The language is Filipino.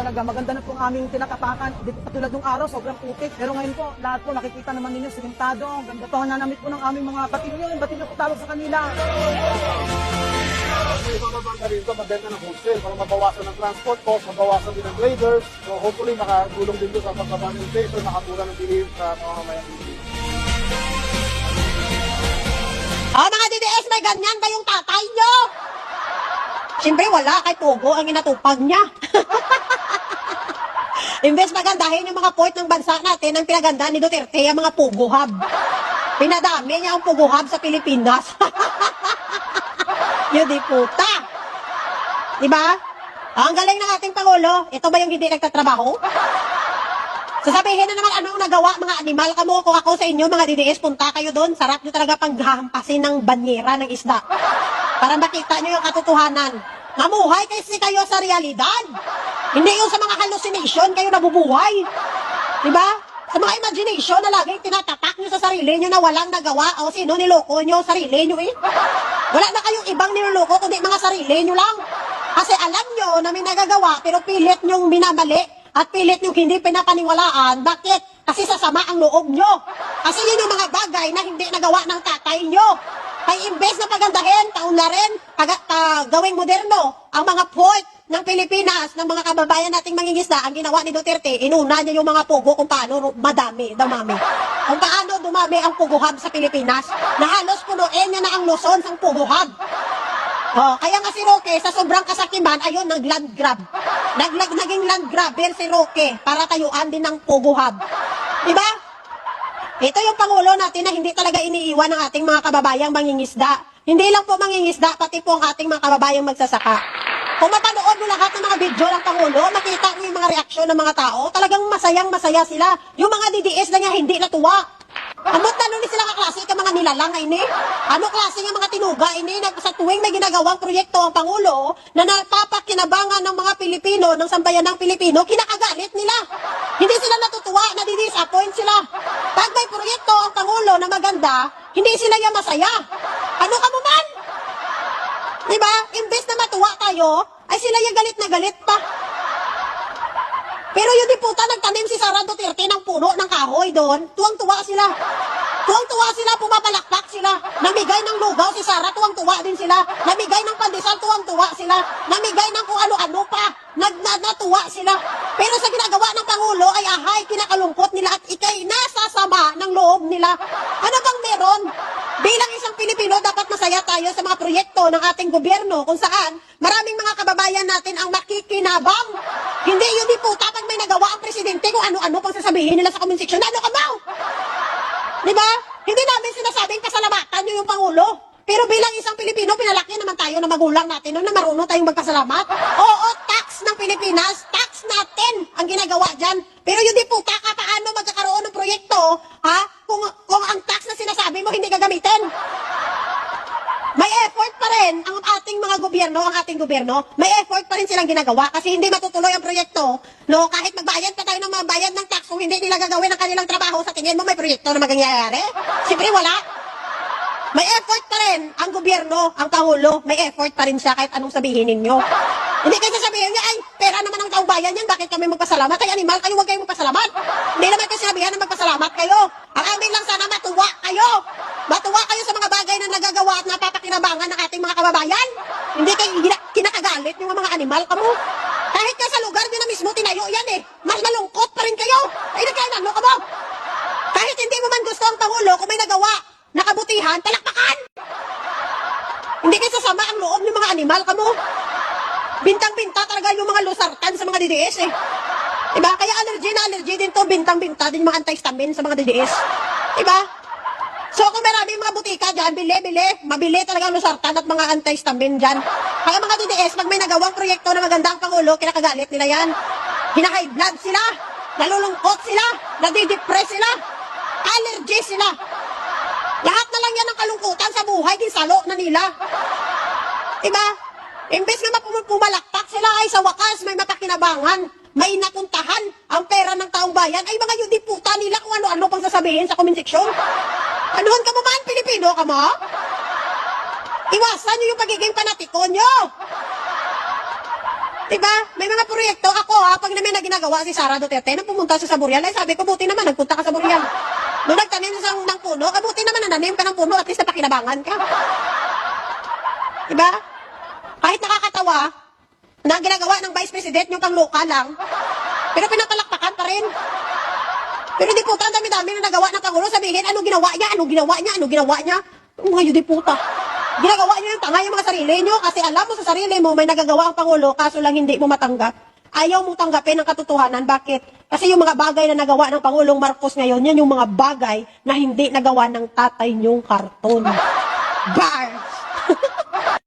talaga. Maganda na po ang aming tinatapakan. Di po katulad ng araw, sobrang putik. Pero ngayon po, lahat po nakikita naman ninyo, simentado. Ganda po ang nanamit po ng aming mga batilyo. Batilyo po tawag sa kanila. Ibababangka rin ito, magbenta ng wholesale para mabawasan ng transport cost, mabawasan din ng graders. So hopefully makatulong din doon sa pagbaba ng inflation, makatura ng bilhin sa mamamayan Pilipino. Mga DDS, may ganyan kayong tatay nyo. Siyempre, wala. Kay Pogo ang inatupag niya. Imbes magandahin yung mga port ng bansa natin, ang pinaganda ni Duterte, ang mga Pogo Hub. Pinadami niya ang Pogo Hub sa Pilipinas. Yun di puta. Diba? Ang galing ng ating Pangulo. Ito ba yung hindi nagtatrabaho? Sasabihin na naman anong nagawa mga animal kamo. Kung ako sa inyo mga DDS, punta kayo doon. Sarap nyo talaga panghahampasin ng banyera ng isda. Para makita nyo yung katotohanan. Namuhay kasi kayo sa realidad. Hindi yung sa mga hallucination kayo nabubuhay. Diba? Sa mga imagination na laging tinatatak nyo sa sarili nyo na walang nagawa. O sino niloko nyo? Sarili nyo eh. Wala na kayong ibang niloloko kundi mga sarili nyo lang. Kasi alam nyo na may nagagawa pero pilit nyong minamali. At pilit yung hindi pinapaniwalaan. Bakit? Kasi sasama ang loob nyo. Kasi yun yung mga bagay na hindi nagawa ng tatay nyo. Kaya imbes na pagandahin, taon na rin, gawing moderno, ang mga port ng Pilipinas, ng mga kababayan nating mangingisda, ang ginawa ni Duterte, inuna niya yung mga pugo kung paano dumami. Kung paano dumami ang Pugo Hub sa Pilipinas, na halos punuin niya na ang Luzon sa Pugo Hub. Kaya nga si Roque, sa sobrang kasakiman, ayun, nag-land grab. Naging land grabber si Roque para tayuan din ng Pugo Hub. Diba? Ito yung Pangulo natin na hindi talaga iniiwan ng ating mga kababayang mangingisda. Hindi lang po mangingisda, pati po ang ating mga kababayang magsasaka. Kung mapanood mo lahat ng mga video ng Pangulo, makita mo yung mga reaksyon ng mga tao, talagang masayang-masaya sila. Yung mga DDS na niya hindi natuwa. Amot na nun sila kaklase ka mga nilalang ini. Ano klase ng mga tinuga ini na sa tuwing may ginagawang proyekto ang Pangulo na napapakinabangan ng mga Pilipino, ng sambayan ng Pilipino, kinakagalit nila. Hindi sila natutuwa, nadi-disappoint sila. Pag may proyekto ang Pangulo na maganda, hindi sila yung masaya. Ano ka mo man? Diba? Imbes na matuwa tayo, ay sila yung galit na galit pa. Pero yung diputa, nagtanim si Sara Duterte ng puno ng kahoy doon, tuwang-tuwa sila. Tuwang-tuwa sila, pumapalakpak sila. Namigay ng lugaw si Sara, tuwang-tuwa din sila. Namigay ng pandesal, tuwang-tuwa sila. Namigay ng kung ano-ano pa, natuwa sila. Pero sa ginagawa ng Pangulo ay ahay, kinakalungkot nila at ikay nasasama ng loob nila. Ano bang meron? Bilang isang Pilipino, dapat masaya tayo sa mga proyekto ng ating gobyerno kung saan maraming mga kababayan natin ang makikinabang. Hindi yun diputa pag may nagawa ang presidente kung ano-ano pang sasabihin nila sa comment section. Ano ka ba? Diba? Hindi namin sinasabing pasalamatan nyo yung Pangulo. Pero bilang isang Pilipino, pinalaki naman tayo na magulang natin na marunong tayong magpasalamat. Oo, tax ng Pilipinas, tax natin ang ginagawa dyan. Pero yung diputa ka, paano magkakaroon ng proyekto, ha? Kung ang tax na sinasabi mo hindi gagamitin. May effort pa rin ang ating mga gobyerno, may effort pa rin silang ginagawa kasi hindi matutuloy ang proyekto. No, kahit magbayad pa tayo ng mga bayad ng tax, kung hindi nila gagawin ang kanilang trabaho, sa tingin mo may proyekto na mangyayari? Siyempre wala. May effort pa rin ang gobyerno, ang Pangulo, may effort pa rin siya kahit anong sabihin ninyo. Hindi kayo sasabihin niya, ay, pera naman ang taong bayan yan, bakit kami magpasalamat? Ay, animal kayo, huwag kayo magpasalamat. Hindi naman kayo sinabihan na magpasalamat kayo. Ang amin lang sana matuwa kayo. Matuwa kayo sa mga bagay na nagagawa at napapakinabangan ng ating mga kababayan. Hindi kayo kinakagalit yung mga animal kamo. Kahit ka sa lugar nyo na mismo tinayo yan eh, mas malungkot pa rin kayo. Ay, nagkainano ka mo. Kahit hindi mo man gusto ang Pangulo, kung may nagawa, nakabutihan, palakpakan! Hindi kayo sasama ang loob ng mga animal kamo. Bintang-binta talaga yung mga lusartan sa mga DDS eh. Diba? Kaya allergy din to, bintang-binta din mga antihistamine sa mga DDS. Diba? So kung maraming mga butika dyan, mabili talaga ang lusartan at mga antihistamine dyan. Kaya mga DDS, pag may nagawang proyekto na maganda ang Pangulo, kinakagalit nila yan. Hina-high blood sila, nalulungkot sila, nadidepress sila, allergy sila. Lahat na lang yan ang kalungkutan sa buhay, ginsalo na nila. Diba? Imbes na pumalakpak sila ay sa wakas may mapakinabangan, may napuntahan ang pera ng taong bayan, ay mga yung diputa nila kung ano-ano pang sasabihin sa comment section. Anuhan ka mo man, Pilipino ka mo? Iwasan nyo yung pagiging panatiko nyo. Diba? May mga proyekto. Ako pag namin na ginagawa si Sara Duterte, nung pumunta siya sa Burial, ay sabi ko, buti naman, nagpunta ka sa Burial. Nung nagtanim siya ng puno, buti naman nananim ka ng puno, at least napakinabangan ka. Diba? Kahit nakakatawa, na ginagawa ng Vice President yung pangluka lang, pero pinapalakpakan pa rin. Pero di puta, ang dami-dami na nagawa ng Pangulo, sabihin, ano ginawa niya, ano ginawa niya, ano ginawa niya. Mga yun, di puta. Ginagawa niyo yung tanga yung mga sarili niyo kasi alam mo sa sarili mo may nagagawa ang Pangulo kaso lang hindi mo matanggap. Ayaw mong tanggapin ang katotohanan. Bakit? Kasi yung mga bagay na nagawa ng Pangulong Marcos ngayon, yan yung mga bagay na hindi nagawa ng tatay niyong karton. Bar!